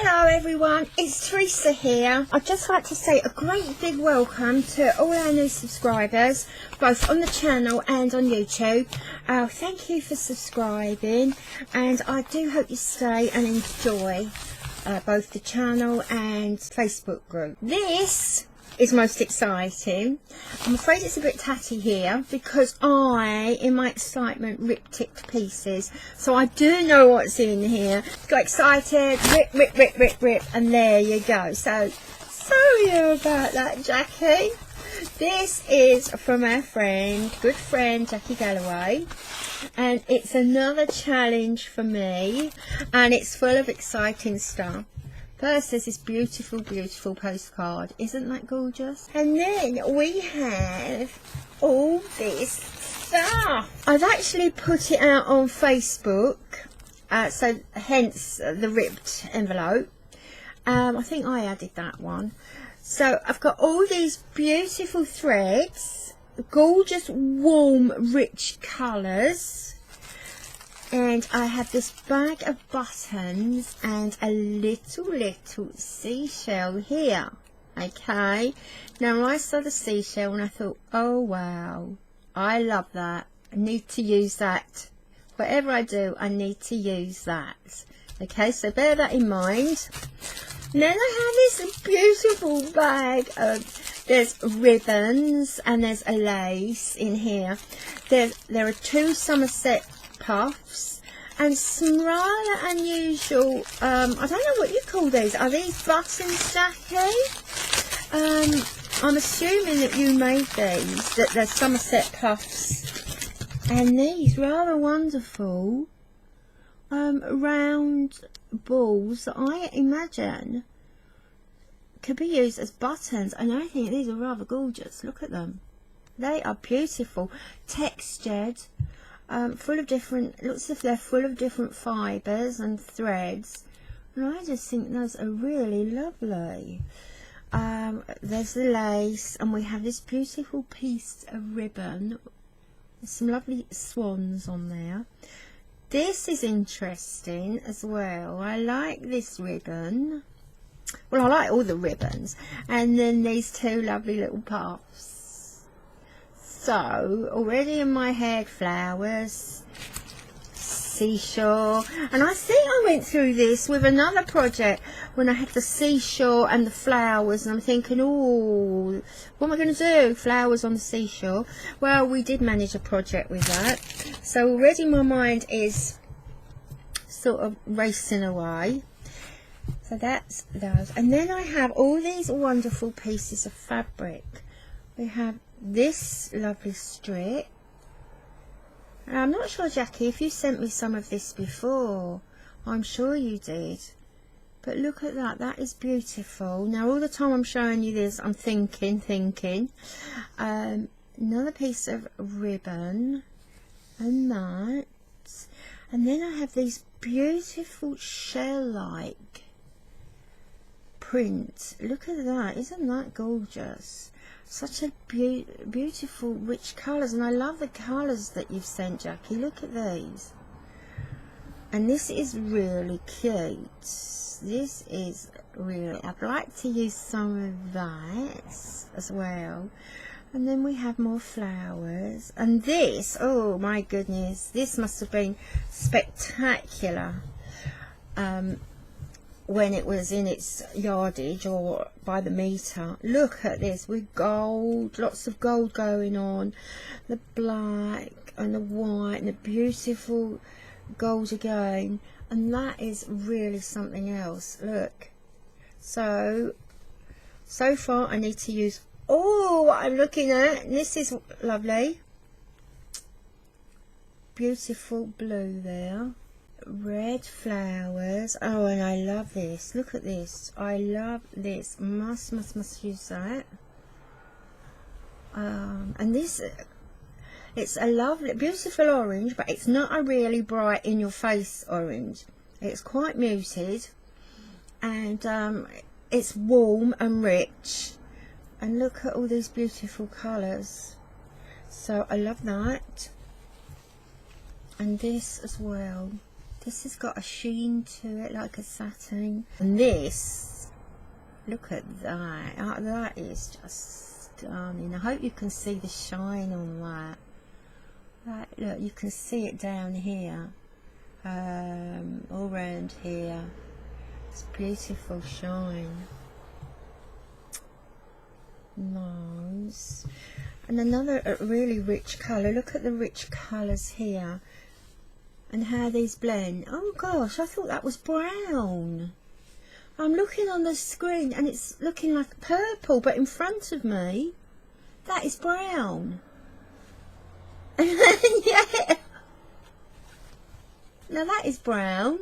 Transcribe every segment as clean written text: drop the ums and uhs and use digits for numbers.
Hello everyone, it's Teresa here. I'd just like to say a great big welcome to all our new subscribers, both on the channel and on YouTube. Thank you for subscribing, and I do hope you stay and enjoy both the channel and Facebook group. This is most exciting. I'm afraid it's a bit tatty here because I, in my excitement, ripped it to pieces. So I do know what's in here. Got excited, rip, and there you go. So sorry about that, Jacqui. This is from our friend, good friend, Jacqui Galloway. And it's another challenge for me, and it's full of exciting stuff. First, there's this beautiful, beautiful postcard. Isn't that gorgeous? And then we have all this stuff. I've actually put it out on Facebook, so hence the ripped envelope. I think I added that one. So I've got all these beautiful threads, gorgeous, warm, rich colours. And I have this bag of buttons and a little seashell here. Okay, now I saw the seashell and I thought, oh wow, I love that. I need to use that. Whatever I do, I need to use that. Okay, so bear that in mind. And then I have this beautiful bag of, there's ribbons and there's a lace in here. There are two Somerset puffs and some rather unusual, I don't know what you call these. Are these buttons, Jacqui? I'm assuming that you made these, that they're Somerset puffs. And these rather wonderful round balls that I imagine could be used as buttons, and I think these are rather gorgeous. Look at them. They are beautiful, textured, full of different, looks as if they're full of different fibres and threads, and I just think those are really lovely. There's the lace, and we have this beautiful piece of ribbon. There's some lovely swans on there. This is interesting as well. I like this ribbon. Well, I like all the ribbons. And then these two lovely little puffs. So, already in my head, flowers, seashore. And I think I went through this with another project when I had the seashore and the flowers. And I'm thinking, oh, what am I going to do? Flowers on the seashore. Well, we did manage a project with that. So already my mind is sort of racing away. So that's those. And then I have all these wonderful pieces of fabric. We have this lovely strip. I'm not sure, Jacqui, if you sent me some of this before. I'm sure you did. But look at that. That is beautiful. Now, all the time I'm showing you this, I'm thinking. Another piece of ribbon. And that. And then I have these beautiful shell-like print. Look at that. Isn't that gorgeous? Such a beautiful rich colours, and I love the colours that you've sent, Jacqui. Look at these. And this is really cute. This is really, I'd like to use some of that as well. And then we have more flowers, and this, oh my goodness, this must have been spectacular when it was in its yardage or by the meter. Look at this with gold, lots of gold going on, the black and the white and the beautiful gold again, and that is really something else. Look, so far I need to use what I'm looking at. This is lovely, beautiful blue there, red flowers. Oh, and I love this. Look at this. I love this. Must use that. And this, it's a lovely, beautiful orange, but it's not a really bright in your face orange. It's quite muted, and it's warm and rich. And look at all these beautiful colours. So I love that. And this as well. This has got a sheen to it like a satin. And this, look at that. That is just stunning. I hope you can see the shine on that. Right, look, you can see it down here. All around here. It's beautiful shine. Nice. And another really rich colour. Look at the rich colours here. And how these blend. Oh gosh, I thought that was brown. I'm looking on the screen and it's looking like purple, but in front of me, that is brown. Yeah. Now that is brown.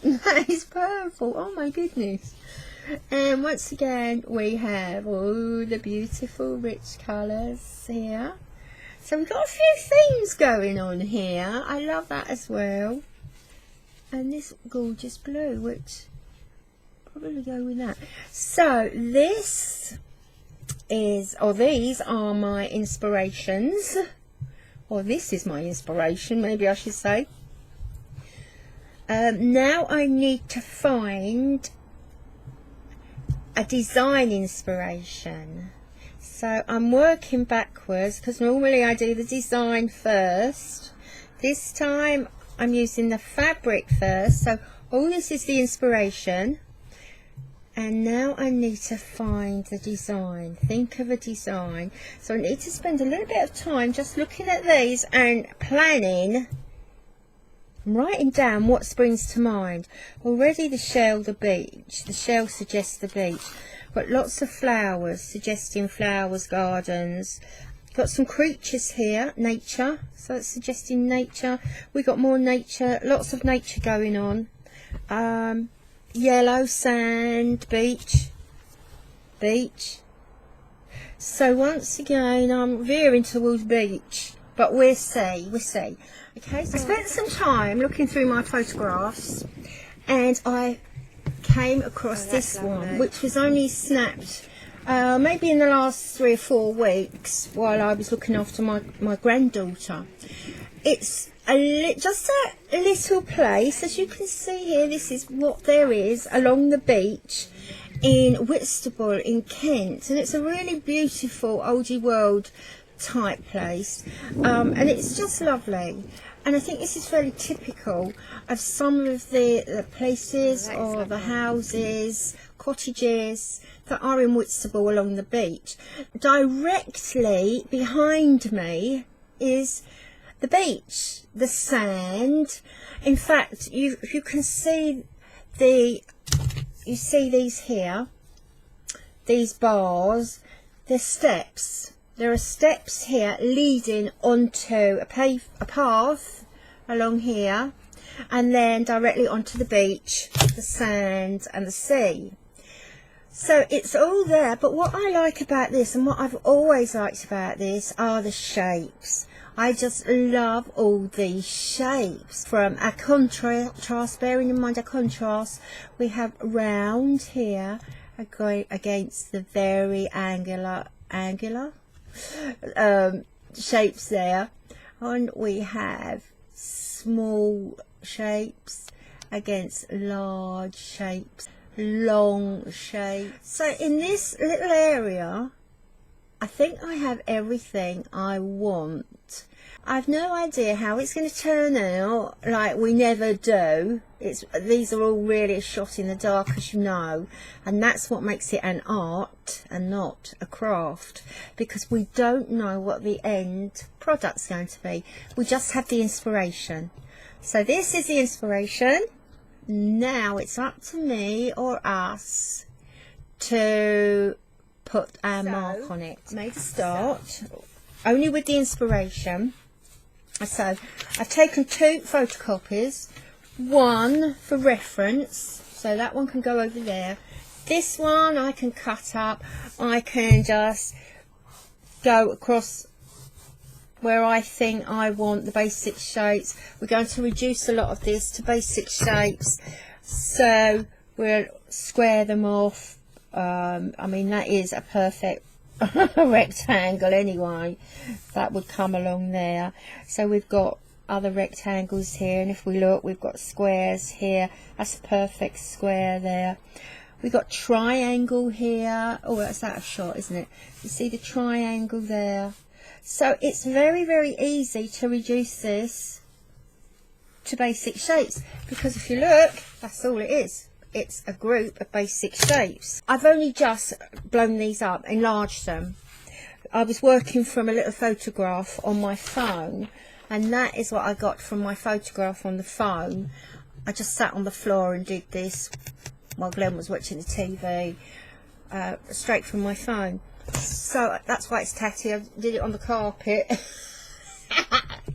That is purple. Oh my goodness. And once again, we have all the beautiful rich colours here. So we've got a few themes going on here. I love that as well. And this gorgeous blue, which probably go with that. So this is, or these are my inspirations. Or this is my inspiration, maybe I should say. Now I need to find a design inspiration. So I'm working backwards because normally I do the design first. This time I'm using the fabric first. So all this is the inspiration. And now I need to find the design. Think of a design. So I need to spend a little bit of time just looking at these and planning. I'm writing down what springs to mind. Already the shell, the beach. The shell suggests the beach. Got lots of flowers, suggesting flowers, gardens. Got some creatures here, nature, so it's suggesting nature. We got more nature, lots of nature going on. Yellow, sand, beach. So once again, I'm veering towards beach, but we'll see. Okay, so I spent some time looking through my photographs, and I came across this one, which was only snapped maybe in the last 3 or 4 weeks while I was looking after my granddaughter. It's just a little place, as you can see here. This is what there is along the beach in Whitstable in Kent, and it's a really beautiful oldie world type place, and it's just lovely. And I think this is very typical of some of the places or the houses, cottages that are in Whitstable along the beach. Directly behind me is the beach, the sand. In fact, you can see you see these here, these bars, the steps. There are steps here leading onto a path along here, and then directly onto the beach, the sand and the sea. So it's all there, but what I like about this, and what I've always liked about this, are the shapes. I just love all these shapes. From a contrast, bearing in mind a contrast, we have round here going against the very angular shapes there, and we have small shapes against large shapes, long shapes. So in this little area, I think I have everything I want. I've no idea how it's going to turn out, like we never do. These are all really shot in the dark, as you know, and that's what makes it an art and not a craft, because we don't know what the end product's going to be. We just have the inspiration. So this is the inspiration. Now it's up to me or us to put our mark on it. I made a start only with the inspiration. So I've taken 2 photocopies, one for reference, so that one can go over there. This one I can cut up. I can just go across where I think I want the basic shapes. We're going to reduce a lot of this to basic shapes, so we'll square them off. I mean, that is a perfect rectangle anyway. That would come along there. So we've got other rectangles here, and if we look, we've got squares here. That's a perfect square there. We've got triangle here. Oh, that's out of shot, isn't it? You see the triangle there? So it's very, very easy to reduce this to basic shapes, because if you look, that's all it is. It's a group of basic shapes. I've only just blown these up, enlarged them. I was working from a little photograph on my phone, and that is what I got from my photograph on the phone. I just sat on the floor and did this while Glenn was watching the TV, straight from my phone. So that's why it's tatty. I did it on the carpet.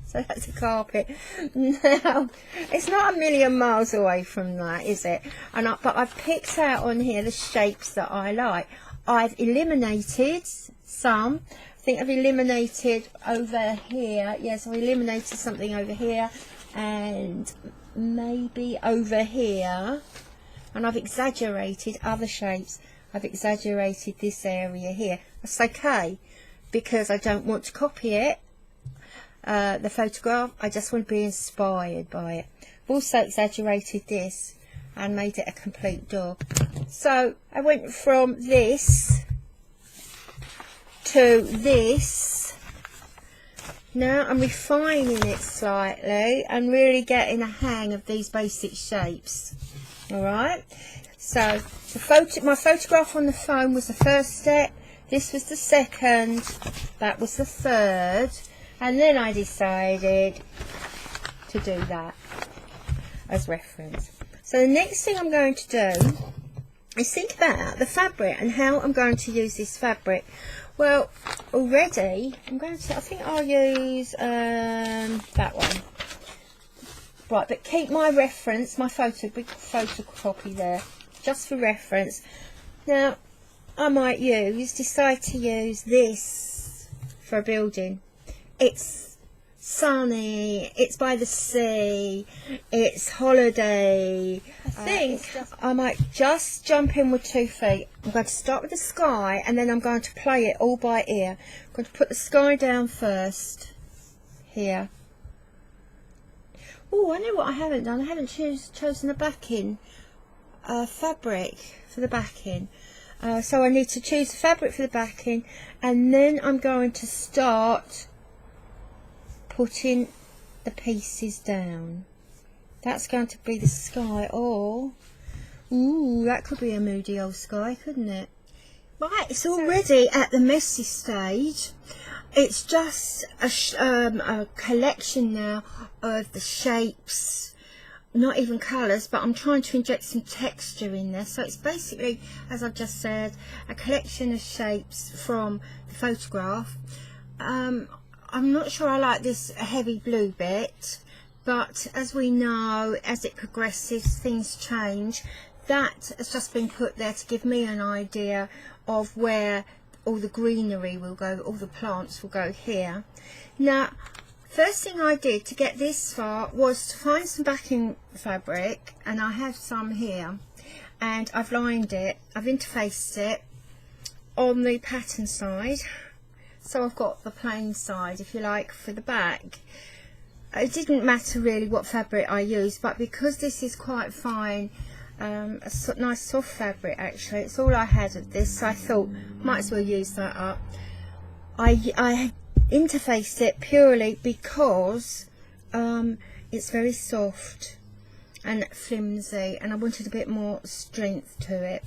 So that's a carpet. Now, it's not a million miles away from that, is it? But I've picked out on here the shapes that I like. I've eliminated some. I think I've eliminated over here. Yes, I've eliminated something over here and maybe over here. And I've exaggerated other shapes. I've exaggerated this area here. That's okay, because I don't want to copy it. The photograph, I just want to be inspired by it. I've also exaggerated this and made it a complete door. So I went from this to this. Now I'm refining it slightly and really getting a hang of these basic shapes. Alright, so my photograph on the phone was the first step, this was the second, that was the third. And then I decided to do that as reference. So the next thing I'm going to do is think about the fabric and how I'm going to use this fabric. Well, already I think I'll use that one. Right, but keep my reference, my big photocopy there, just for reference. Now, I might decide to use this for a building. It's sunny, it's by the sea, it's holiday. I think I might just jump in with 2 feet. I'm going to start with the sky, and then I'm going to play it all by ear. I'm going to put the sky down first, here. Oh, I know what I haven't done. I haven't chosen a backing fabric for the backing. So I need to choose the fabric for the backing, and then I'm going to start putting the pieces down. That's going to be the sky, or ooh, that could be a moody old sky, couldn't it? Right, it's already at the messy stage. It's just a collection now of the shapes, not even colours, but I'm trying to inject some texture in there. So it's basically, as I've just said, a collection of shapes from the photograph. I'm not sure I like this heavy blue bit, but as we know, as it progresses, things change. That has just been put there to give me an idea of where all the greenery will go, all the plants will go here. Now, first thing I did to get this far was to find some backing fabric, and I have some here, and I've lined it, I've interfaced it on the pattern side. So I've got the plain side, if you like, for the back. It didn't matter really what fabric I used, but because this is quite fine, a nice soft fabric actually, it's all I had of this, so I thought might as well use that up. I interfaced it purely because it's very soft and flimsy, and I wanted a bit more strength to it.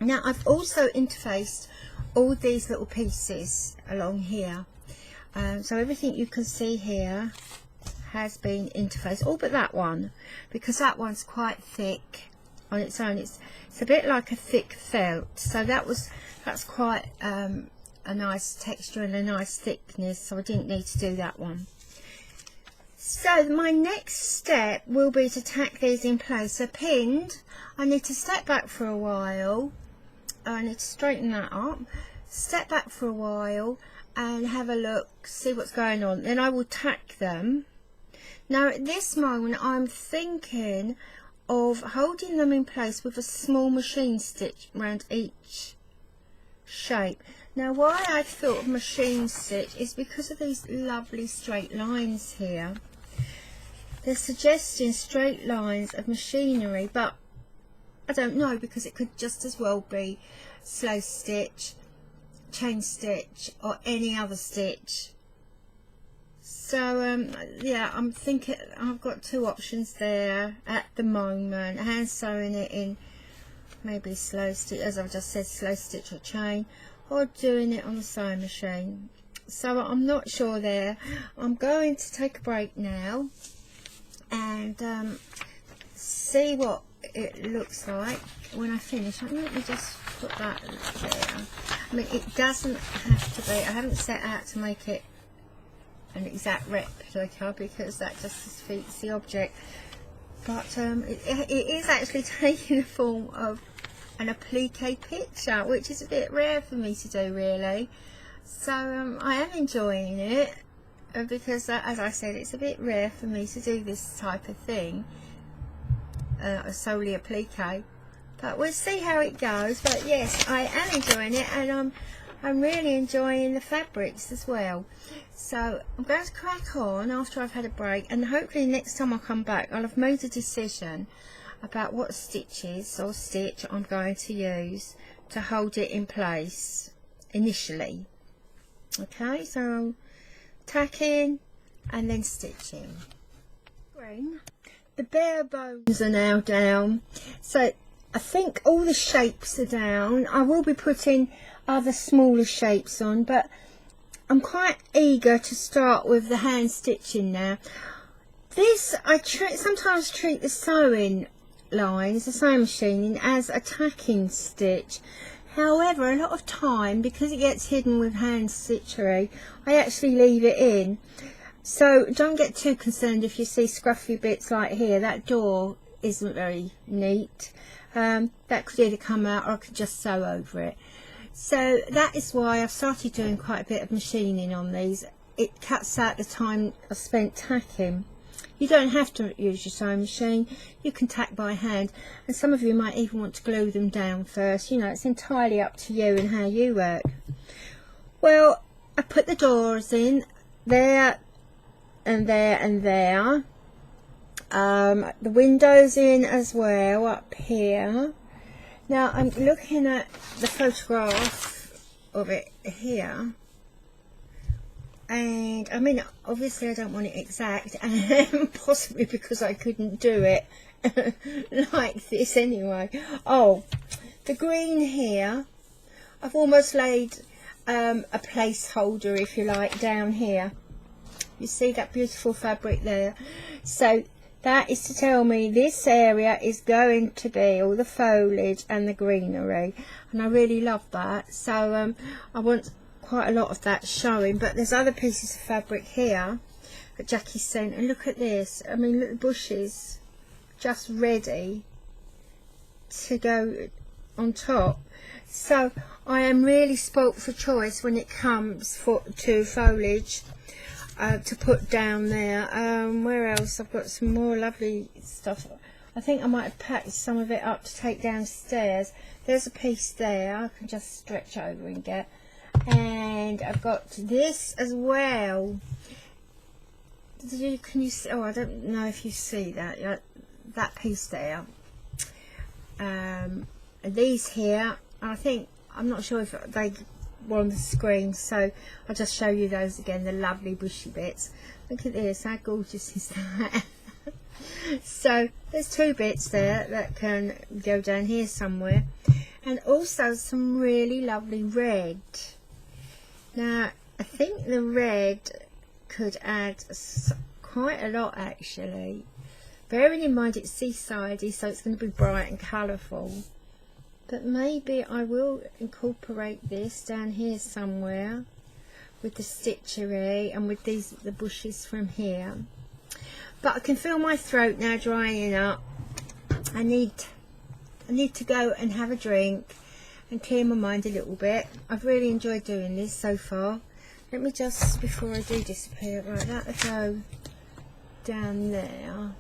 Now I've also interfaced all these little pieces along here, so everything you can see here has been interfaced, all but that one, because that one's quite thick on its own. It's a bit like a thick felt, so that's quite a nice texture and a nice thickness, so I didn't need to do that one. So my next step will be to tack these in place. So pinned, I need to step back for a while. I need to straighten that up, step back for a while and have a look, see what's going on, then I will tack them. Now at this moment I'm thinking of holding them in place with a small machine stitch around each shape. Now why I thought of machine stitch is because of these lovely straight lines here. they're suggesting straight lines of machinery, but I don't know, because it could just as well be slow stitch, chain stitch, or any other stitch. So yeah, I'm thinking I've got two options there at the moment: hand sewing it in maybe slow stitch, as I've just said, slow stitch or chain, or doing it on the sewing machine. So I'm not sure there. I'm going to take a break now and see what it looks like when I finish. Let me just put that there. I mean, it doesn't have to be, I haven't set out to make it an exact replica because that just defeats the object, but it is actually taking the form of an applique picture, which is a bit rare for me to do, really. So I am enjoying it because as I said, it's a bit rare for me to do this type of thing, solely applique, but we'll see how it goes. But yes, I am enjoying it, and I'm really enjoying the fabrics as well. So I'm going to crack on after I've had a break, and hopefully next time I come back I'll have made a decision about what stitches or stitch I'm going to use to hold it in place initially. Okay, so tacking and then stitching. The bare bones are now down, so I think all the shapes are down. I will be putting other smaller shapes on, but I'm quite eager to start with the hand stitching now. This, I sometimes treat the sewing lines, the sewing machine, as a tacking stitch. However, a lot of time, because it gets hidden with hand stitchery, I actually leave it in. So don't get too concerned if you see scruffy bits like here. That door isn't very neat. That could either come out or I could just sew over it. So that is why I've started doing quite a bit of machining on these. It cuts out the time I spent tacking. You don't have to use your sewing machine, you can tack by hand, and some of you might even want to glue them down first. You know, it's entirely up to you and how you work. Well, I put the doors in there and there and there, the windows in as well up here. Now I'm looking at the photograph of it here, and I mean, obviously I don't want it exact, and possibly because I couldn't do it like this anyway. Oh, the green here, I've almost laid a placeholder, if you like, down here. You see that beautiful fabric there? So that is to tell me this area is going to be all the foliage and the greenery, and I really love that. So I want quite a lot of that showing, but there's other pieces of fabric here that Jacqui sent, and look at this. I mean, look at the bushes just ready to go on top. So I am really spoilt for choice when it comes to foliage to put down there. Where else? I've got some more lovely stuff. I think I might have packed some of it up to take downstairs. There's a piece there I can just stretch over and get. And I've got this as well. Can you see? Oh, I don't know if you see that. That piece there. And these here, I'm not sure if they were on the screen, so I'll just show you those again, the lovely bushy bits. Look at this, how gorgeous is that? So there's two bits there that can go down here somewhere, and also some really lovely red. Now I think the red could add quite a lot actually, bearing in mind it's seasidey, so it's going to be bright and colourful. But maybe I will incorporate this down here somewhere with the stitchery and with the bushes from here. But I can feel my throat now drying up. I need to go and have a drink and clear my mind a little bit. I've really enjoyed doing this so far. Let me just, before I do disappear, right, that'll go down there.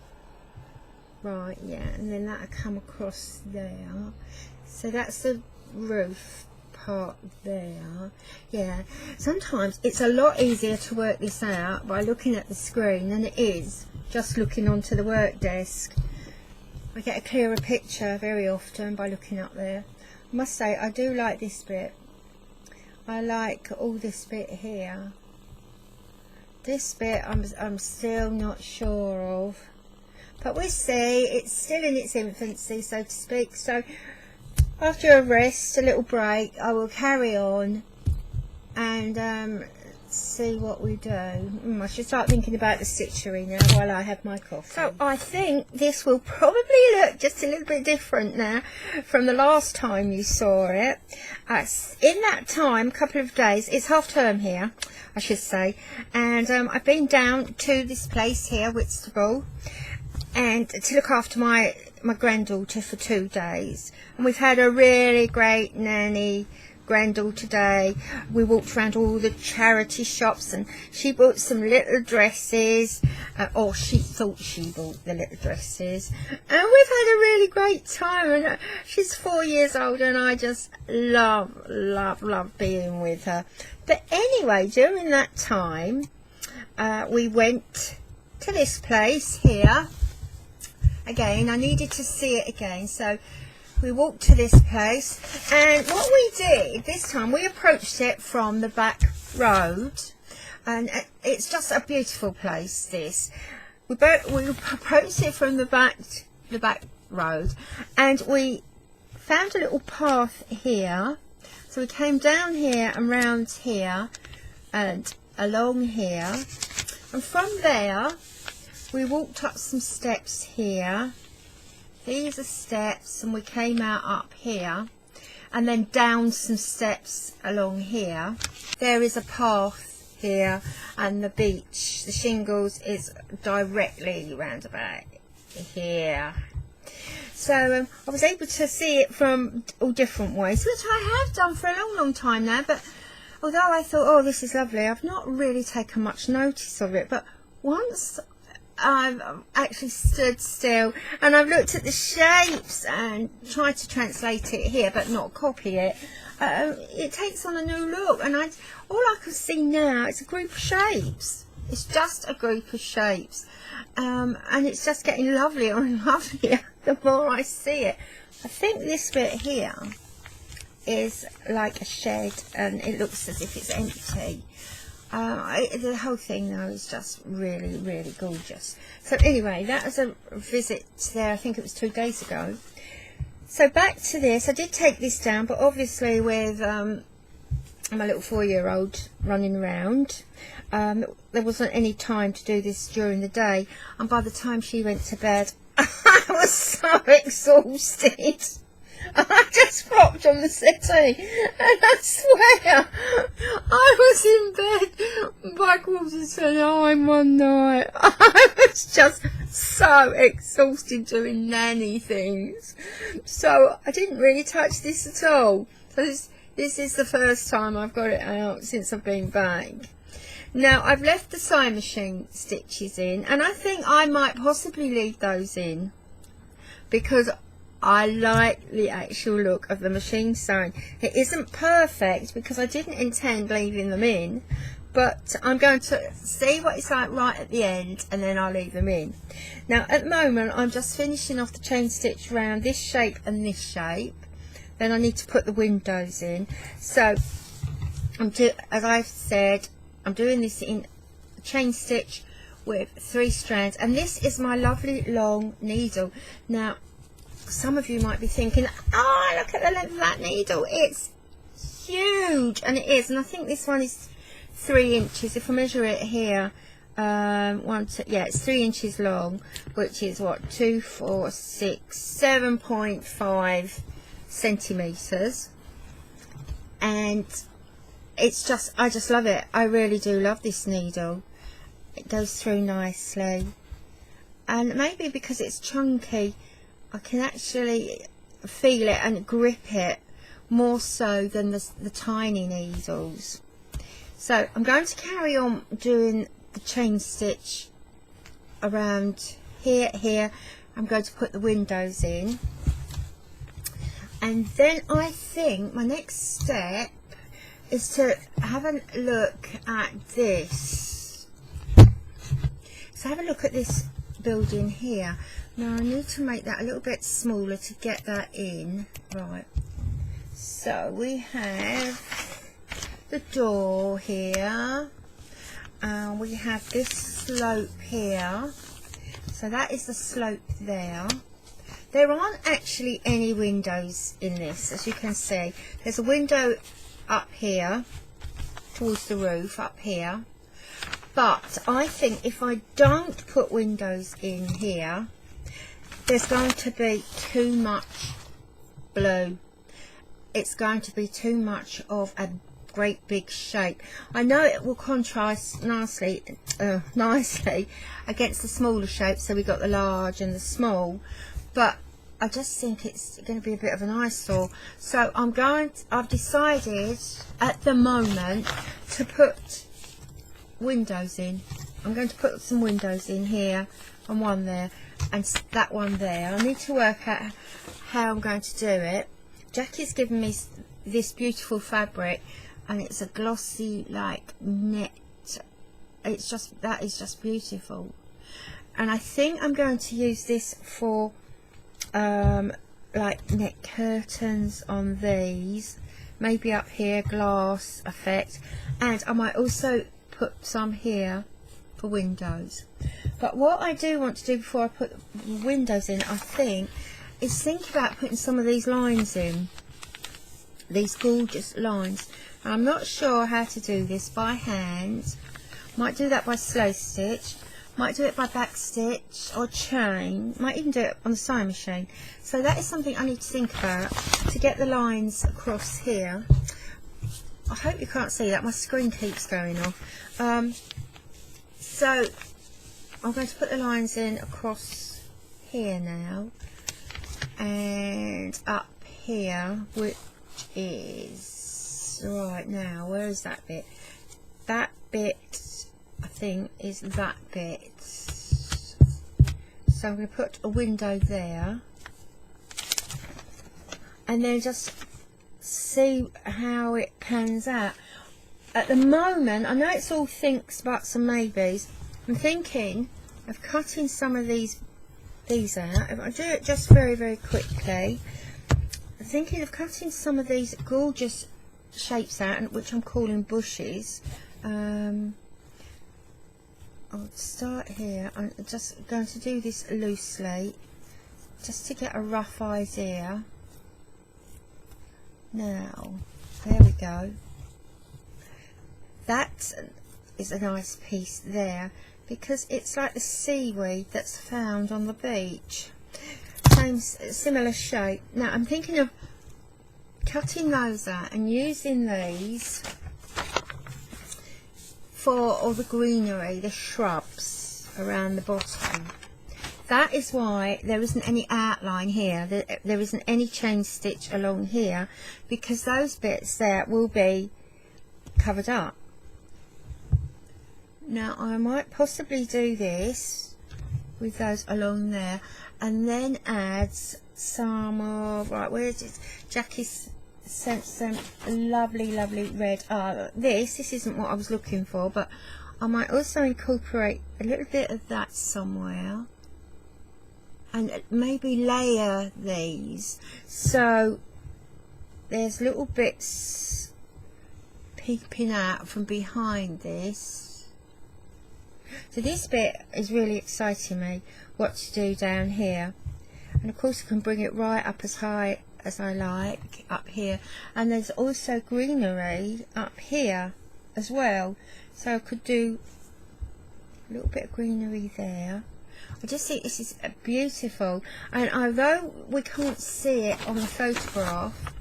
Right, yeah, and then that'll come across there. So that's the roof part there. Yeah, sometimes it's a lot easier to work this out by looking at the screen than it is just looking onto the work desk. I get a clearer picture very often by looking up there. I must say I do like this bit. I like all this bit here. This bit I'm still not sure of, but we'll see. It's still in its infancy, so to speak. So after a rest, a little break, I will carry on and see what we do. I should start thinking about the stitchery now while I have my coffee. So I think this will probably look just a little bit different now from the last time you saw it. In that time, a couple of days, it's half term here, I should say, and I've been down to this place here, Whitstable, and to look after my granddaughter for 2 days. And we've had a really great nanny granddaughter day. We walked around all the charity shops and she bought some little dresses, or she thought she bought the little dresses, and we've had a really great time. And she's 4 years old and I just love being with her. But anyway, during that time we went to this place here again. I needed to see it again, so we walked to this place, and what we did this time, we approached it from the back road, and it's just a beautiful place. This we approached it from the back road, and we found a little path here. So we came down here and round here and along here, and from there we walked up some steps here. These are steps, and we came out up here and then down some steps along here. There is a path here, and the beach, the shingles, is directly round about here. So I was able to see it from all different ways, which I have done for a long time now. But although I thought, oh, this is lovely, I've not really taken much notice of it. But once I've actually stood still and I've looked at the shapes and tried to translate it here but not copy it, it takes on a new look, and all I can see now is a group of shapes. It's just a group of shapes, and it's just getting lovelier and lovelier the more I see it. I think this bit here is like a shed and it looks as if it's empty. The whole thing though is just really gorgeous. So anyway, that was a visit there. I think it was 2 days ago. So back to this. I did take this down, but obviously with my little 4-year-old running around, there wasn't any time to do this during the day, and by the time she went to bed I was so exhausted. I just flopped on the settee, and I swear I was in bed by 9:15 one night. I was just so exhausted doing nanny things, so I didn't really touch this at all. So this is the first time I've got it out since I've been back. Now I've left the sewing machine stitches in, and I think I might possibly leave those in because I like the actual look of the machine sewing. It isn't perfect because I didn't intend leaving them in, but I'm going to see what it's like right at the end and then I'll leave them in. Now at the moment I'm just finishing off the chain stitch around this shape and this shape. Then I need to put the windows in. So as I've said, I'm doing this in chain stitch with 3 strands, and this is my lovely long needle. Now some of you might be thinking, oh, look at the length of that needle, it's huge, and it is. And I think this one is 3 inches. If I measure it here, it's 3 inches long, which is what, 2, 4, 6, 7.5 centimeters. And it's just, I just love it. I really do love this needle. It goes through nicely, and maybe because it's chunky I can actually feel it and grip it more so than the tiny needles. So I'm going to carry on doing the chain stitch around here. I'm going to put the windows in, And then I think my next step is to have a look at this. So have a look at this building here. Now I need to make that a little bit smaller to get that in. Right. So we have the door here. We have this slope here. So that is the slope there. There aren't actually any windows in this, as you can see. There's a window up here, towards the roof, up here. But I think if I don't put windows in here, there's going to be too much blue. It's going to be too much of a great big shape. I know it will contrast nicely against the smaller shape, so we got the large and the small, but I just think it's going to be a bit of an eyesore. So I've decided at the moment to put windows in. I'm going to put some windows in here and one there and that one there. I need to work out how I'm going to do it. Jacqui's given me this beautiful fabric, and it's a glossy like net. It's just, that is just beautiful. And I think I'm going to use this for like net curtains on these, maybe up here, glass effect, and I might also put some here for windows. But what I do want to do before I put windows in, I think, is think about putting some of these lines in, these gorgeous lines. And I'm not sure how to do this by hand. Might do that by slow stitch, might do it by back stitch or chain, might even do it on the sewing machine. So that is something I need to think about to get the lines across here. I hope you can't see that, my screen keeps going off. So I'm going to put the lines in across here now, and up here, which is right now, where is that bit? That bit I think is that bit. So I'm going to put a window there, and then just see how it pans out. At the moment, I know it's all thinks, buts and maybes. I'm thinking of cutting some of these out. If I do it just very, very quickly, I'm thinking of cutting some of these gorgeous shapes out, which I'm calling bushes. I'll start here. I'm just going to do this loosely, just to get a rough idea. Now, there we go. That is a nice piece there, because it's like the seaweed that's found on the beach. Similar shape. Now I'm thinking of cutting those out and using these for all the greenery, the shrubs around the bottom. That is why there isn't any outline here. There isn't any chain stitch along here, because those bits there will be covered up. Now I might possibly do this with those along there, and then add some of, right, where is it? Jacquie's sent some lovely red. This isn't what I was looking for, but I might also incorporate a little bit of that somewhere, and maybe layer these so there's little bits peeping out from behind this. So this bit is really exciting me, what to do down here. And of course I can bring it right up as high as I like, up here. And there's also greenery up here as well. So I could do a little bit of greenery there. I just think this is beautiful. And although we can't see it on the photograph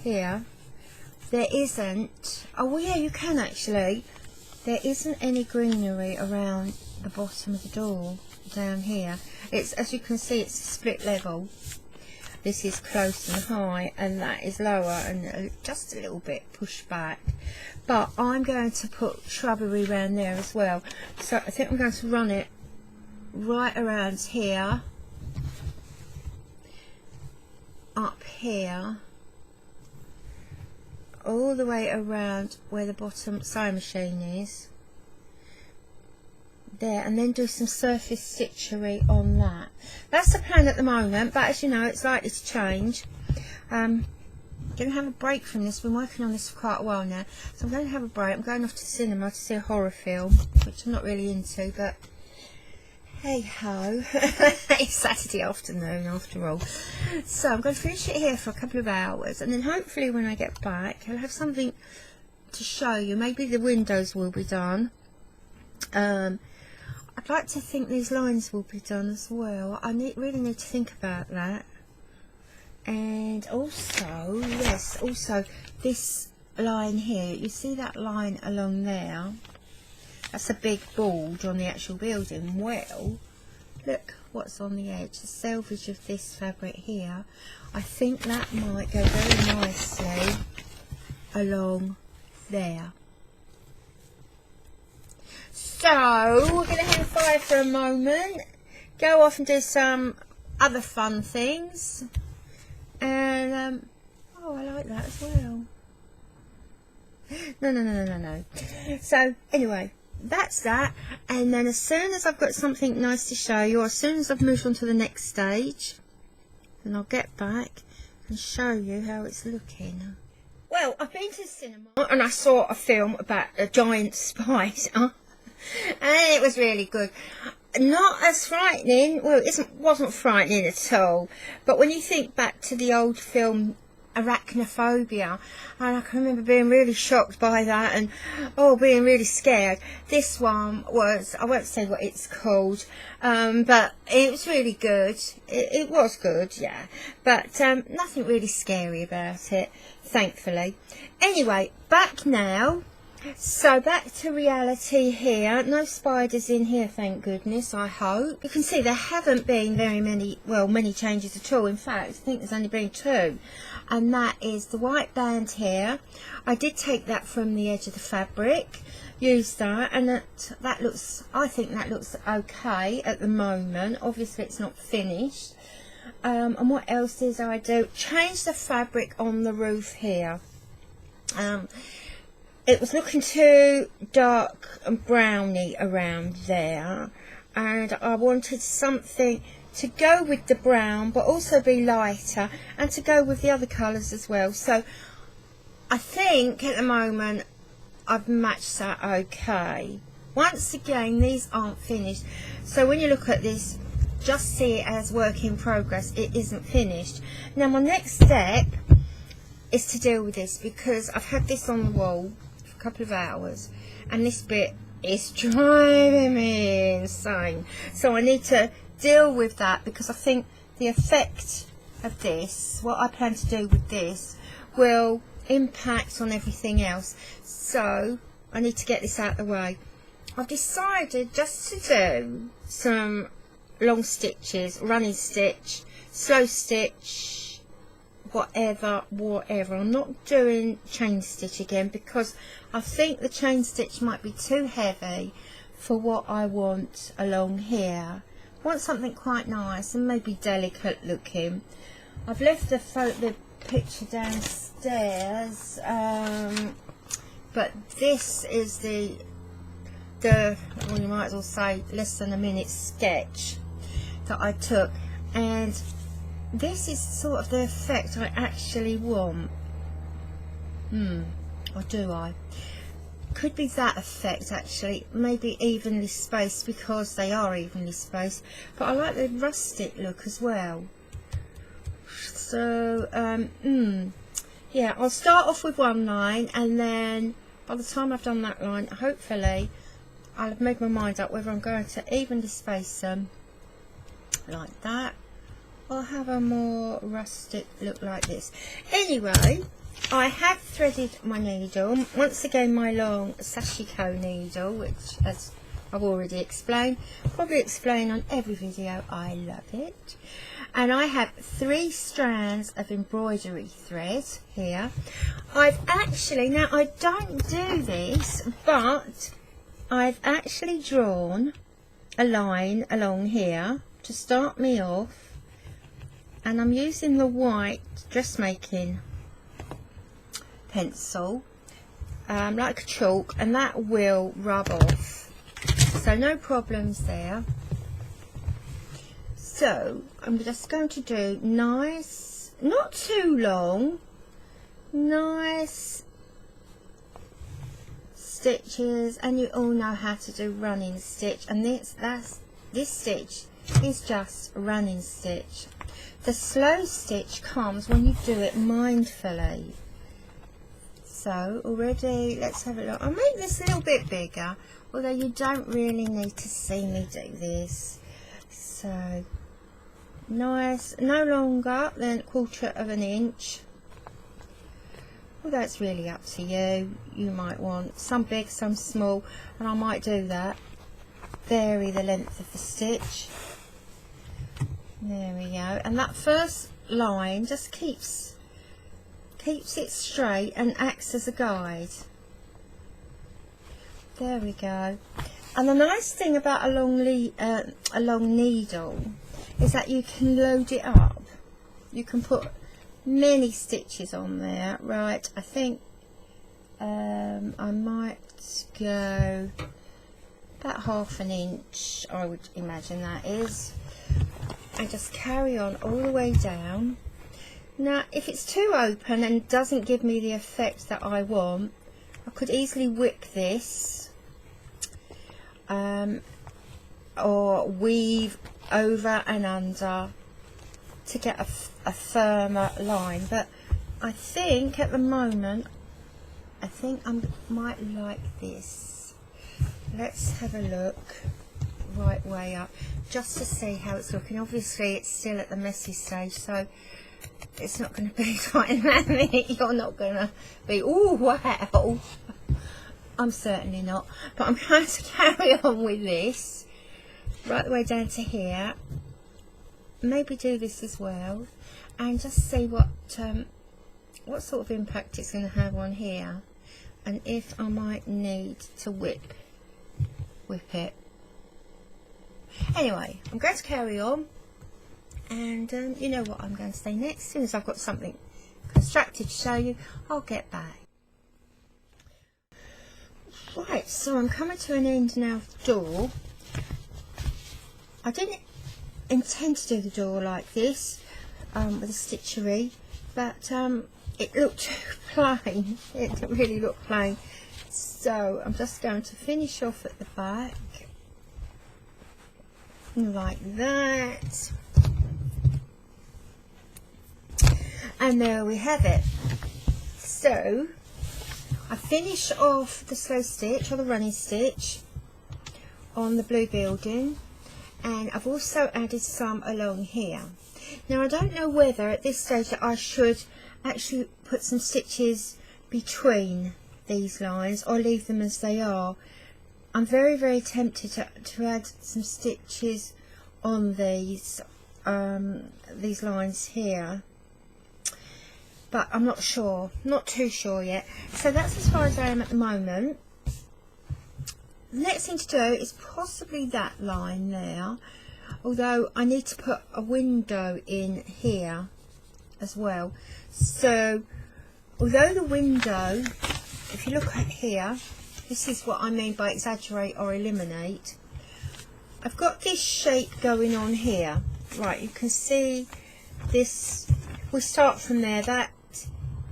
here, there isn't, oh yeah, you can actually. There isn't any greenery around the bottom of the door down here. It's, as you can see, it's a split level. This is close and high, and that is lower and just a little bit pushed back. But I'm going to put shrubbery around there as well. So I think I'm going to run it right around here. up here all the way around where the bottom sewing machine is there, and then do some surface stitchery on that. That's the plan at the moment, but as you know, it's likely to change. I'm going to have a break from this. I've been working on this for quite a while now, so I'm going to have a break. I'm going off to the cinema to see a horror film, which I'm not really into, but hey ho. It's Saturday afternoon after all, so I'm going to finish it here for a couple of hours, and then hopefully when I get back I'll have something to show you. Maybe the windows will be done. I'd like to think these lines will be done as well. I really need to think about that. And also, yes, also this line here, you see that line along there? That's a big board on the actual building. Well, look what's on the edge, the selvage of this fabric here. I think that might go very nicely along there. So we're going to hang fire for a moment, go off and do some other fun things, and oh, I like that as well. No. So anyway, that's that, and then as soon as I've got something nice to show you, or as soon as I've moved on to the next stage, then I'll get back and show you how it's looking. Well, I've been to the cinema and I saw a film about a giant spider. And it was really good. Not as frightening. Well, it wasn't frightening at all. But when you think back to the old film Arachnophobia, and I can remember being really shocked by that and being really scared. This one was, I won't say what it's called, but it was really good. It was good, yeah. But nothing really scary about it, thankfully. Anyway, back now. So back to reality here. No spiders in here, thank goodness, I hope. You can see there haven't been very many, well, many changes at all. In fact, I think there's only been two. And that is the white band here. I did take that from the edge of the fabric, used that, and that looks, I think that looks okay at the moment. Obviously it's not finished. And what else did I do? Change the fabric on the roof here. It was looking too dark and browny around there, and I wanted something to go with the brown but also be lighter and to go with the other colours as well. So I think at the moment I've matched that okay. Once again, these aren't finished, so when you look at this, just see it as work in progress. It isn't finished. Now my next step is to deal with this, because I've had this on the wall couple of hours and this bit is driving me insane, so I need to deal with that, because I think the effect of this, what I plan to do with this, will impact on everything else, so I need to get this out of the way. I've decided just to do some long stitches, running stitch, slow stitch, whatever. I'm not doing chain stitch again, because I think the chain stitch might be too heavy for what I want along here. I want something quite nice and maybe delicate looking. I've left the picture downstairs, but this is the well, you might as well say less than a minute sketch that I took, and this is sort of the effect I actually want. Or do I? Could be that effect actually, maybe evenly spaced, because they are evenly spaced, but I like the rustic look as well. So yeah, I'll start off with one line, and then by the time I've done that line, hopefully I'll have made my mind up whether I'm going to evenly space them like that, or have a more rustic look like this. Anyway, I have threaded my needle, once again my long sashiko needle, which, as I've already explained, probably explain on every video, I love it. And I have 3 strands of embroidery thread here. I've actually, now I don't do this, but I've actually drawn a line along here to start me off, and I'm using the white dressmaking pencil, like chalk, and that will rub off, so no problems there. So I'm just going to do nice, not too long, nice stitches, and you all know how to do running stitch, and this stitch is just a running stitch. The slow stitch comes when you do it mindfully. So already, let's have a look. I'll make this a little bit bigger, although you don't really need to see me do this. So nice, no longer than 1/4 of an inch, although it's really up to you. You might want some big, some small, and I might do that. Vary the length of the stitch. There we go. And that first line just keeps it straight and acts as a guide. There we go. And the nice thing about a long needle is that you can load it up. You can put many stitches on there. Right, I think I might go about 1/2 inch, I would imagine that is, and just carry on all the way down. Now if it's too open and doesn't give me the effect that I want, I could easily whip this or weave over and under to get a firmer line, but I think at the moment I might like this. Let's have a look right way up just to see how it's looking. Obviously it's still at the messy stage, so it's not going to be quite in that minute. You're not going to be, oh wow, I'm certainly not, but I'm going to carry on with this right the way down to here. Maybe do this as well, and just see what sort of impact it's going to have on here, and if I might need to whip it. Anyway, I'm going to carry on, and you know what I'm going to say next. As soon as I've got something constructed to show you, I'll get back. Right, so I'm coming to an end now of the door. I didn't intend to do the door like this with a stitchery, but it looked too plain. It really looked plain, so I'm just going to finish off at the back like that, and there we have it. So I finish off the slow stitch or the running stitch on the blue building, and I've also added some along here. Now I don't know whether at this stage that I should actually put some stitches between these lines or leave them as they are. I'm very tempted to add some stitches on these lines here, but I'm not sure, not too sure yet. So that's as far as I am at the moment. The next thing to do is possibly that line there, although I need to put a window in here as well. So although the window, if you look at here, this is what I mean by exaggerate or eliminate. I've got this shape going on here. Right, you can see this. We start from there. That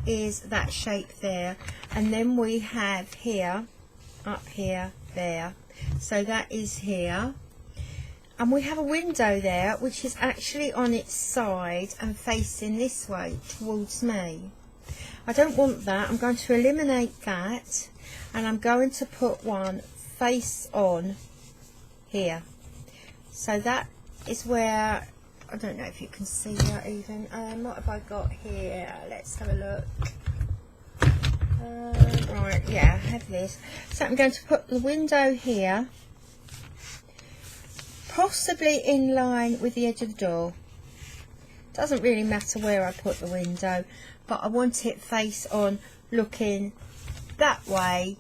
is that shape there, and then we have here, up here, there. So that is here, and we have a window there which is actually on its side and facing this way towards me. I don't want that. I'm going to eliminate that, and I'm going to put one face on here. So that is where, I don't know if you can see that even. What have I got here? Let's have a look. Right, yeah, I have this. So I'm going to put the window here, possibly in line with the edge of the door. Doesn't really matter where I put the window, but I want it face on, looking that way,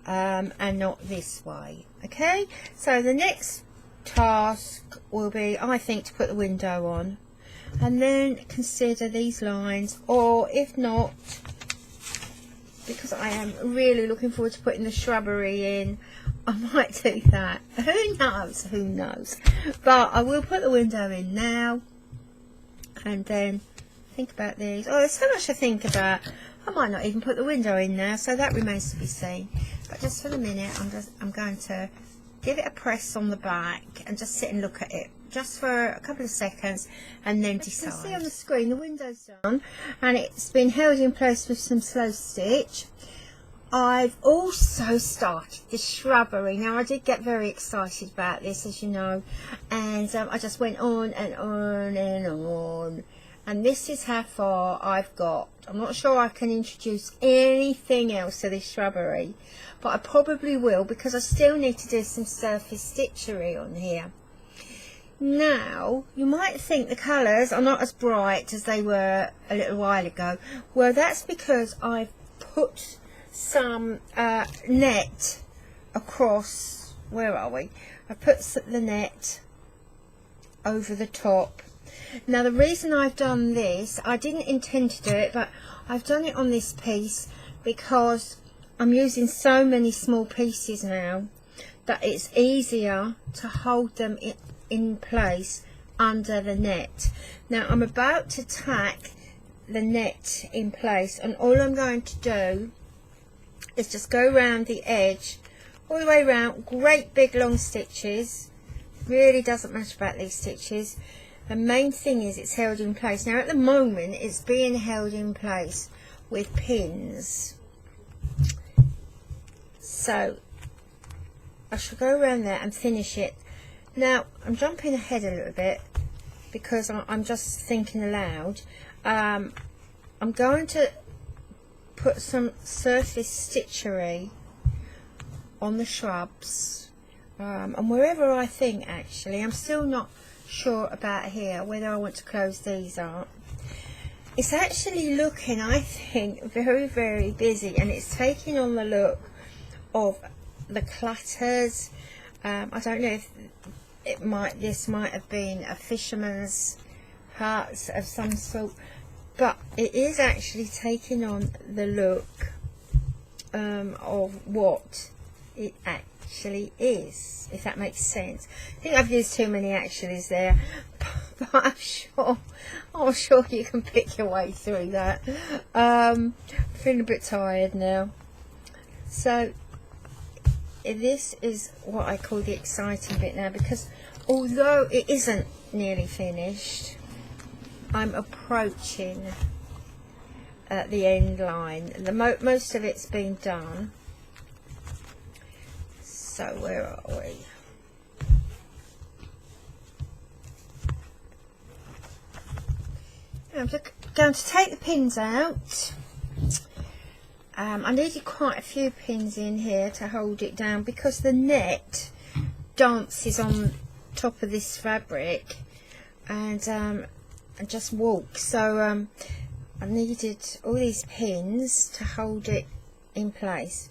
and not this way. Okay, so the next task will be, I think, to put the window on, and then consider these lines, or if not, because I am really looking forward to putting the shrubbery in, I might do that. Who knows, who knows. But I will put the window in now, and then think about these. Oh, there's so much to think about. I might not even put the window in now, so that remains to be seen. But just for the minute, I'm going to give it a press on the back and just sit and look at it just for a couple of seconds, and then decide. You can see on the screen the window's done, and it's been held in place with some slow stitch. I've also started the shrubbery. Now, I did get very excited about this, as you know, and I just went on and on and on, and this is how far I've got. I'm not sure I can introduce anything else to this shrubbery, but I probably will, because I still need to do some surface stitchery on here. Now, you might think the colours are not as bright as they were a little while ago. Well, that's because I've put some net across. Where are we? I put the net over the top. Now, the reason I've done this, I didn't intend to do it, but I've done it on this piece because I'm using so many small pieces now that it's easier to hold them in place under the net. Now, I'm about to tack the net in place, and all I'm going to do is just go around the edge all the way around. Great big long stitches, really doesn't matter about these stitches. The main thing is it's held in place. Now, at the moment it's being held in place with pins, so I shall go around there and finish it. Now, I'm jumping ahead a little bit because I'm just thinking aloud. I'm going to put some surface stitchery on the shrubs, and wherever I think, actually. I'm still not sure about here, whether I want to close these up. It's actually looking, I think, very, very busy, and it's taking on the look of the clutters. I don't know if this might have been a fisherman's hut of some sort, but it is actually taking on the look of what it actually is, if that makes sense. I think I've used too many actuallys there, but I'm sure you can pick your way through that. I'm feeling a bit tired now. So this is what I call the exciting bit now, because although it isn't nearly finished, I'm approaching the end line. Most of it's been done. So where are we? I'm just going to take the pins out. I needed quite a few pins in here to hold it down, because the net dances on top of this fabric and just walks. So I needed all these pins to hold it in place.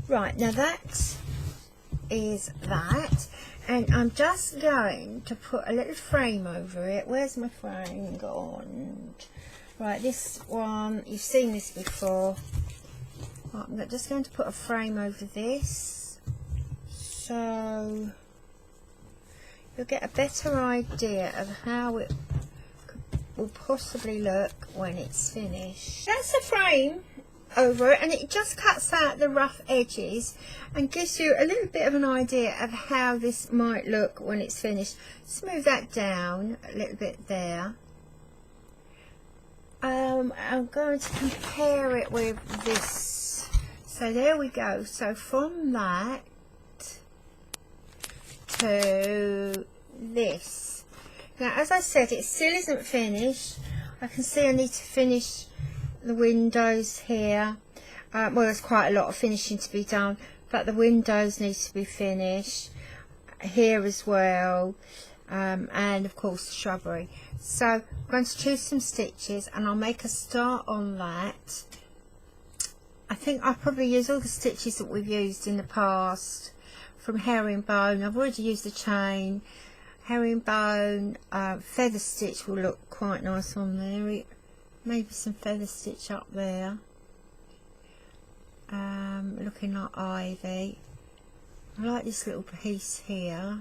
Right, now that is that, and I'm just going to put a little frame over it. Where's my frame gone? Right, this one, you've seen this before. Right, I'm just going to put a frame over this, so you'll get a better idea of how it will possibly look when it's finished. That's a frame over it, and it just cuts out the rough edges and gives you a little bit of an idea of how this might look when it's finished. Smooth that down a little bit there. I'm going to compare it with this. So there we go. So from that to this. Now, as I said, it still isn't finished. I can see I need to finish the windows here. Well, there's quite a lot of finishing to be done, but the windows need to be finished here as well, and of course the shrubbery. So I'm going to choose some stitches, and I'll make a start on that. I think I'll probably use all the stitches that we've used in the past from herringbone. I've already used the chain. Herringbone, feather stitch will look quite nice on there. Maybe some feather stitch up there, looking like ivy. I like this little piece here.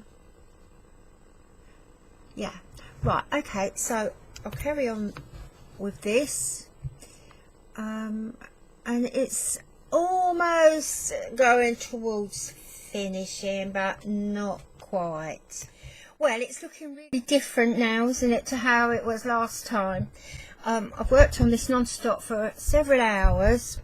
Yeah, right, okay, so I'll carry on with this, and it's almost going towards finishing, but not quite. Well, it's looking really different now, isn't it, to how it was last time. I've worked on this non-stop for several hours.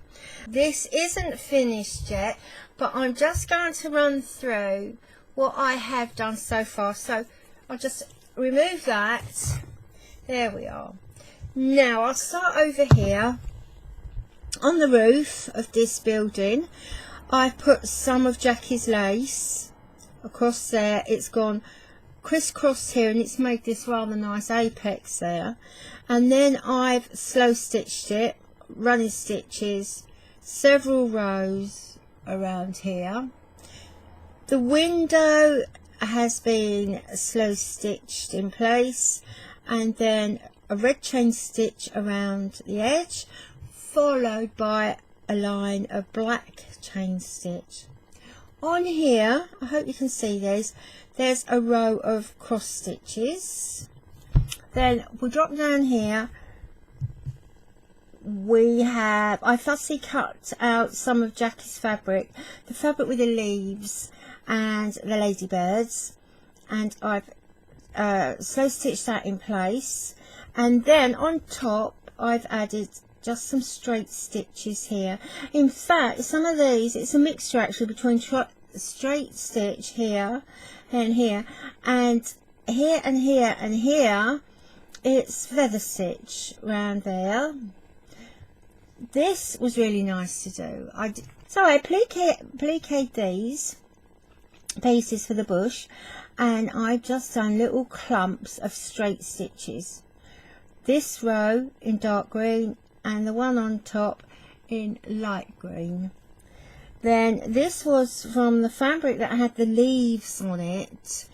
This isn't finished yet, but I'm just going to run through what I have done so far. So I'll just remove that. There we are. Now I'll start over here on the roof of this building. I've put some of Jacqui's lace across there. It's gone crisscross here, and it's made this rather nice apex there. And then I've slow stitched it, running stitches, several rows around here. The window has been slow stitched in place, and then a red chain stitch around the edge, followed by a line of black chain stitch. On here, I hope you can see this, there's a row of cross stitches. Then we'll drop down here. I fussy cut out some of Jacqui's fabric, the fabric with the leaves and the ladybirds, and I've slow stitched that in place. And then on top I've added just some straight stitches here. In fact, some of these, it's a mixture actually between straight stitch here and here, and here and here and here it's feather stitch around there. This was really nice to do. So I pliqued these pieces for the bush, and I've just done little clumps of straight stitches. This row in dark green and the one on top in light green. Then this was from the fabric that had the leaves on it,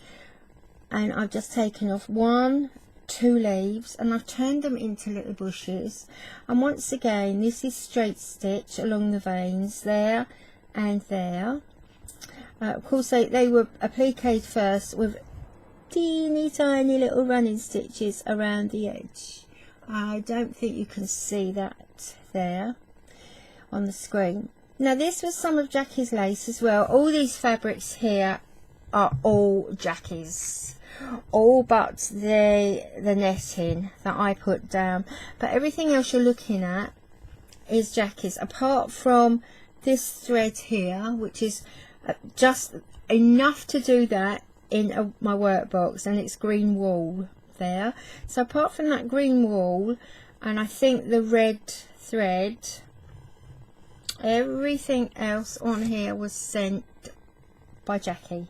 and I've just taken off 1, 2 leaves, and I've turned them into little bushes. And once again, this is straight stitch along the veins there and there. Of course they were appliqued first with teeny tiny little running stitches around the edge. I don't think you can see that there on the screen. Now this was some of Jacqui's lace as well. All these fabrics here are all Jacqui's, all but the netting that I put down, but everything else you're looking at is Jacqui's, apart from this thread here, which is just enough to do that in my workbox, and it's green wool there. So apart from that green wool and I think the red thread, everything else on here was sent by Jacqui.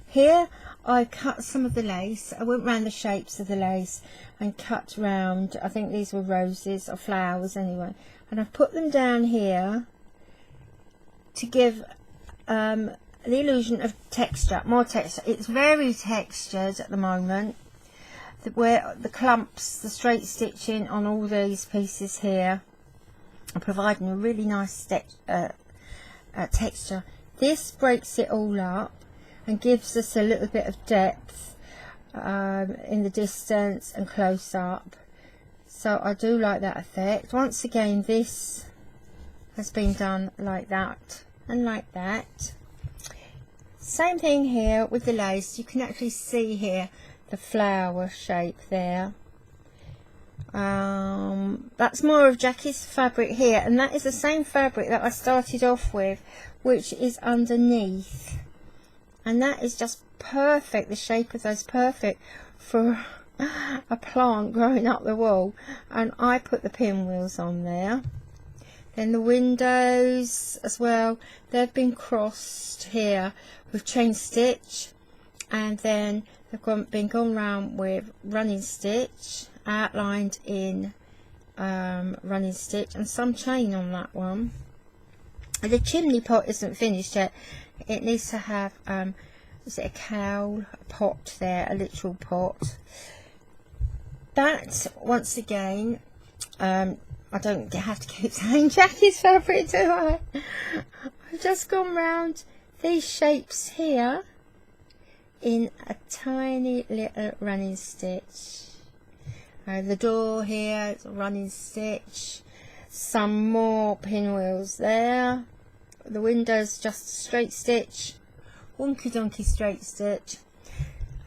Here I cut some of the lace. I went round the shapes of the lace and cut round, I think these were roses or flowers anyway, and I've put them down here to give the illusion of texture, more texture. It's very textured at the moment, where the clumps, the straight stitching on all these pieces here are providing a really nice texture. This breaks it all up and gives us a little bit of depth in the distance and close up. So I do like that effect. Once again, this has been done like that and like that. Same thing here with the lace. You can actually see here the flower shape there. That's more of Jacqui's fabric here, and that is the same fabric that I started off with, which is underneath, and that is just perfect. The shape of those perfect for a plant growing up the wall. And I put the pinwheels on there. Then the windows as well, they've been crossed here with chain stitch, and then they've been gone round with running stitch, outlined in running stitch, and some chain on that one. The chimney pot isn't finished yet. It needs to have is it a cowl, a pot there, a literal pot. That, once again, I don't have to keep saying Jacqui's favourite, do I? I've just gone round these shapes here in a tiny little running stitch. The door here, it's a running stitch. Some more pinwheels there. The window's just a straight stitch. Wonky donkey straight stitch.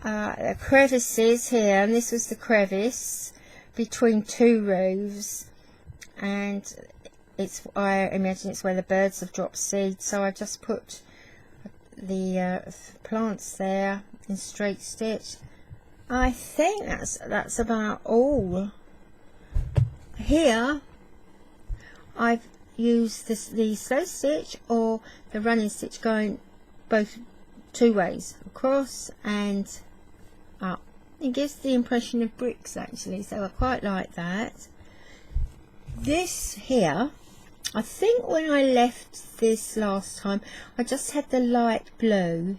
The crevices here, and this was the crevice between two roofs, and it's, I imagine it's where the birds have dropped seeds, so I just put the plants there in straight stitch. I think that's about all. Here I've used the slow stitch or the running stitch, going both two ways, across and up. It gives the impression of bricks actually, so I quite like that. This here, I think when I left this last time, I just had the light blue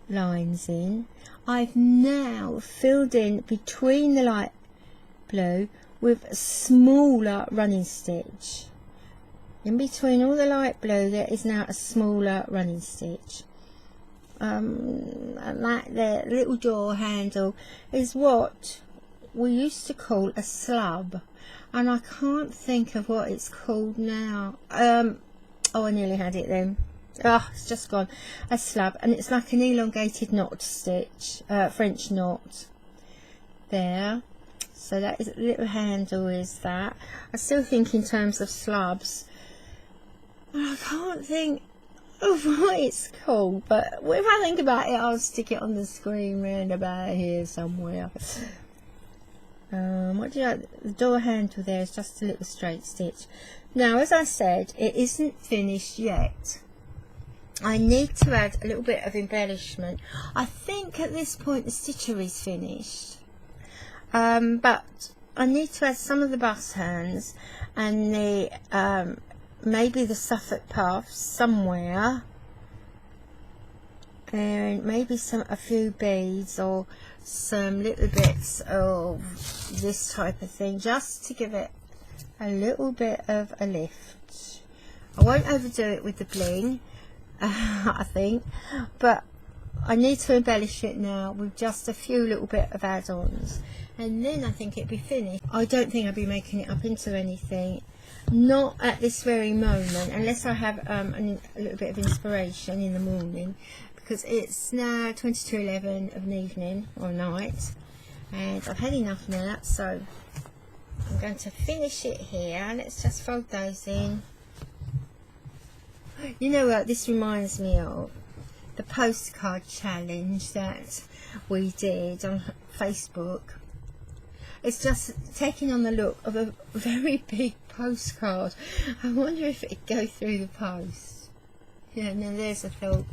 lines in. I've now filled in between the light blue with a smaller running stitch. In between all the light blue there is now a smaller running stitch. And that there little door handle is what we used to call a slub, and I can't think of what it's called now. Oh, I nearly had it then. Oh, it's just gone. A slab, and it's like an elongated knot stitch, French knot there. So that is, little handle is that. I still think in terms of slabs. I can't think of what it's called, but if I think about it, I'll stick it on the screen round about here somewhere. What do you like? The door handle there is just a little straight stitch. Now, as I said, it isn't finished yet. I need to add a little bit of embellishment. I think at this point the stitchery is finished, but I need to add some of the buttons and the maybe the Suffolk puffs somewhere, and maybe a few beads or some little bits of this type of thing, just to give it a little bit of a lift. I won't overdo it with the bling, I think, but I need to embellish it now with just a few little bit of add-ons, and then I think it'd be finished. I don't think I'll be making it up into anything, not at this very moment, unless I have a little bit of inspiration in the morning, because it's now 11 of an evening or night, and I've had enough now, so I'm going to finish it here. Let's just fold those in. You know what this reminds me of? The postcard challenge that we did on Facebook. It's just taking on the look of a very big postcard. I wonder if it'd go through the post. Yeah, no, there's a thought.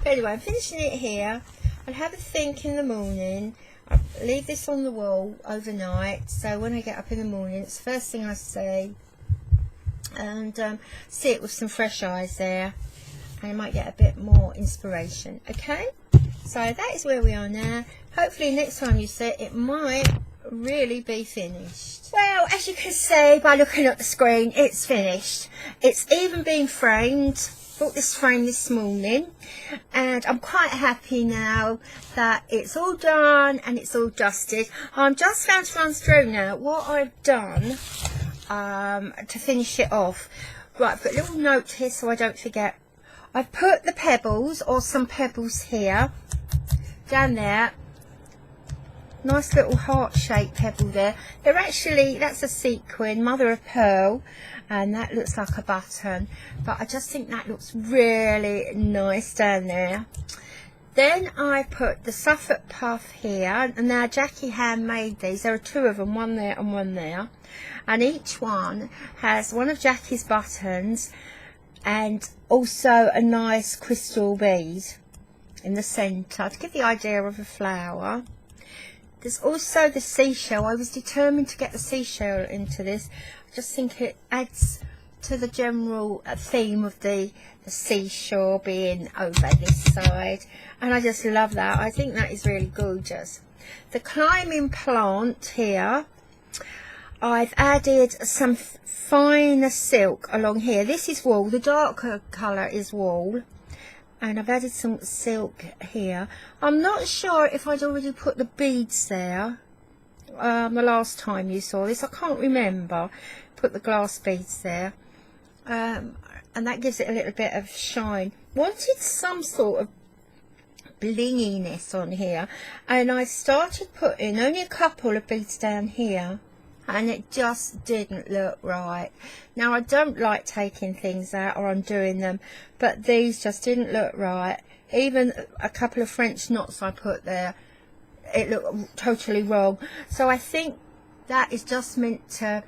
But anyway, I'm finishing it here. I'll have a think in the morning. I'll leave this on the wall overnight, so when I get up in the morning, it's the first thing I see, and see it with some fresh eyes there, and I might get a bit more inspiration. Okay, so that is where we are now. Hopefully next time you see it, it might really be finished. Well, as you can see by looking at the screen, it's finished. It's even been framed. Bought this frame this morning, and I'm quite happy now that it's all done and it's all dusted. I'm just going to run through now what I've done to finish it off. Right, I've got a little note here so I don't forget. I've put the pebbles, or some pebbles here, down there. Nice little heart-shaped pebble there. They're actually, that's a sequin, mother of pearl, and that looks like a button, but I just think that looks really nice down there. Then I put the Suffolk puff here, and now Jacqui handmade these. There are two of them, one there and one there, and each one has one of Jacqui's buttons and also a nice crystal bead in the centre to give the idea of a flower. There's also the seashell. I was determined to get the seashell into this. I just think it adds to the general theme of the seashore being over this side, and I just love that. I think that is really gorgeous. The climbing plant here, I've added some finer silk along here. This is wool, the darker colour is wool, and I've added some silk here. I'm not sure if I'd already put the beads there the last time you saw this. I can't remember. Put the glass beads there, and that gives it a little bit of shine. Wanted some sort of blinginess on here, and I started putting only a couple of beads down here, and it just didn't look right. Now, I don't like taking things out or undoing them, but these just didn't look right. Even a couple of French knots I put there, it looked totally wrong. So I think that is just meant to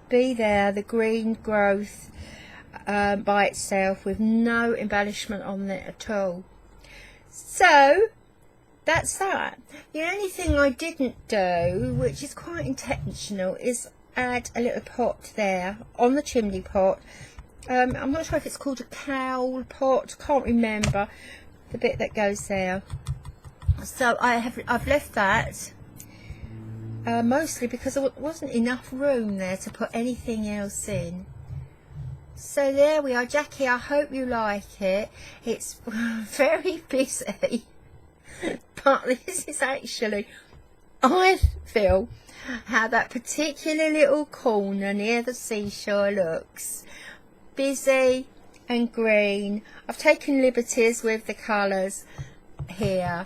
be there, the green growth by itself, with no embellishment on it at all. So that's that. The only thing I didn't do, which is quite intentional, is add a little pot there on the chimney pot. I'm not sure if it's called a cowl pot, can't remember the bit that goes there. So I've left that mostly because there wasn't enough room there to put anything else in. So there we are, Jacqui. I hope you like it. It's very busy, but this is actually, I feel, how that particular little corner near the seashore looks. Busy and green. I've taken liberties with the colours here.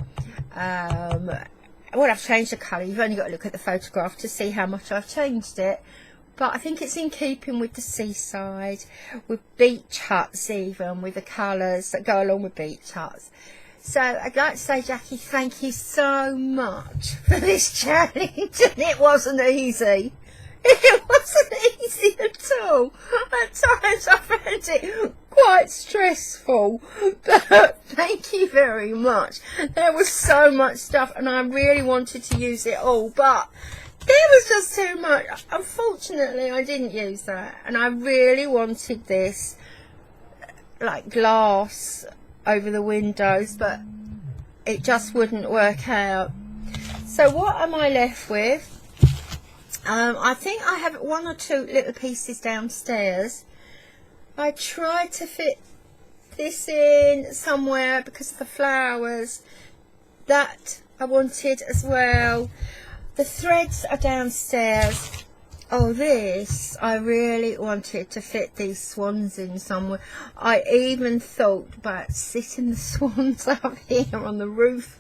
Well, I've changed the colour. You've only got to look at the photograph to see how much I've changed it. But I think it's in keeping with the seaside, with beach huts even, with the colours that go along with beach huts. So I'd like to say, Jacqui, thank you so much for this challenge. And it wasn't easy. It wasn't easy at all. At times I found it quite stressful. But thank you very much. There was so much stuff and I really wanted to use it all. But there was just too much. Unfortunately, I didn't use that. And I really wanted this, like, glass over the windows. But it just wouldn't work out. So what am I left with? I think I have one or two little pieces downstairs. I tried to fit this in somewhere because of the flowers that I wanted as well. The threads are downstairs. Oh, this, I really wanted to fit these swans in somewhere. I even thought about sitting the swans up here on the roof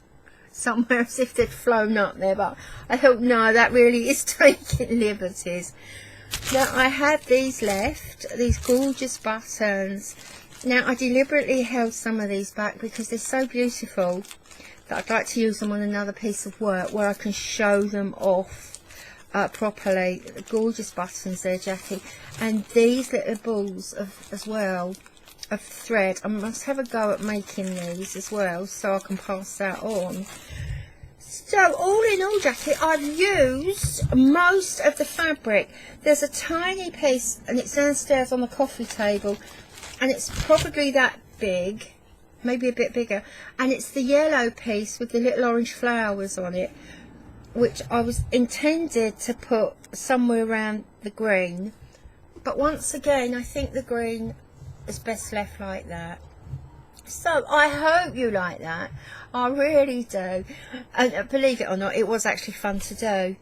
somewhere as if they'd flown up there, but I thought, no, that really is taking liberties. Now, I had these left, these gorgeous buttons. Now, I deliberately held some of these back because they're so beautiful that I'd like to use them on another piece of work where I can show them off properly. The gorgeous buttons there, Jacqui. And these little balls as well of thread. I must have a go at making these as well so I can pass that on. So all in all, Jacqui, I've used most of the fabric. There's a tiny piece and it's downstairs on the coffee table and it's probably that big, maybe a bit bigger, and it's the yellow piece with the little orange flowers on it, which I was intended to put somewhere around the green, but once again I think the green is best left like that. So I hope you like that. I really do. And believe it or not, it was actually fun to do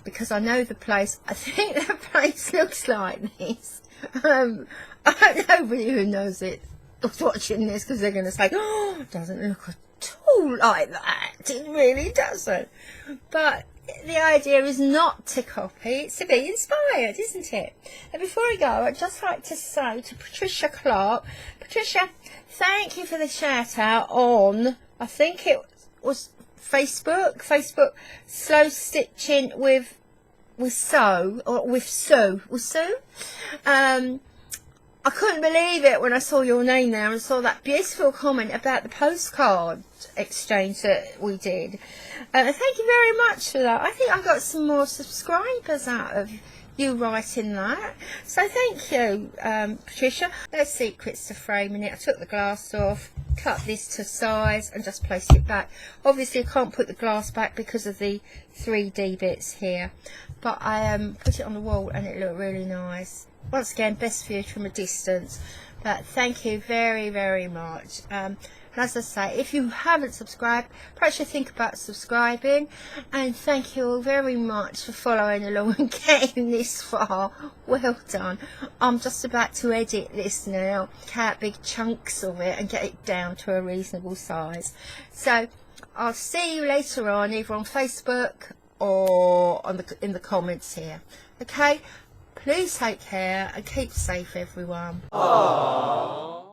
because I know the place. I think the place looks like this. Nobody who knows it was watching this because they're going to say, oh, it doesn't look at all like that. It really doesn't. But the idea is not to copy, it's to be inspired, isn't it? And before I go, I'd just like to say to Patricia Clark, Patricia, thank you for the shout out on, I think it was Facebook Slow Stitching with Sue. I couldn't believe it when I saw your name there and saw that beautiful comment about the postcard exchange that we did. Thank you very much for that. I think I got some more subscribers out of you writing that. So thank you, Patricia. No secrets to framing it. I took the glass off, cut this to size and just placed it back. Obviously I can't put the glass back because of the 3D bits here, but I put it on the wall and it looked really nice. Once again, best viewed from a distance, but thank you very, very much. And as I say, if you haven't subscribed, perhaps you think about subscribing, and thank you all very much for following along and getting this far. Well done. I'm just about to edit this now, cut big chunks of it and get it down to a reasonable size. So I'll see you later on, either on Facebook or in the comments here. Okay, please take care and keep safe, everyone. Aww.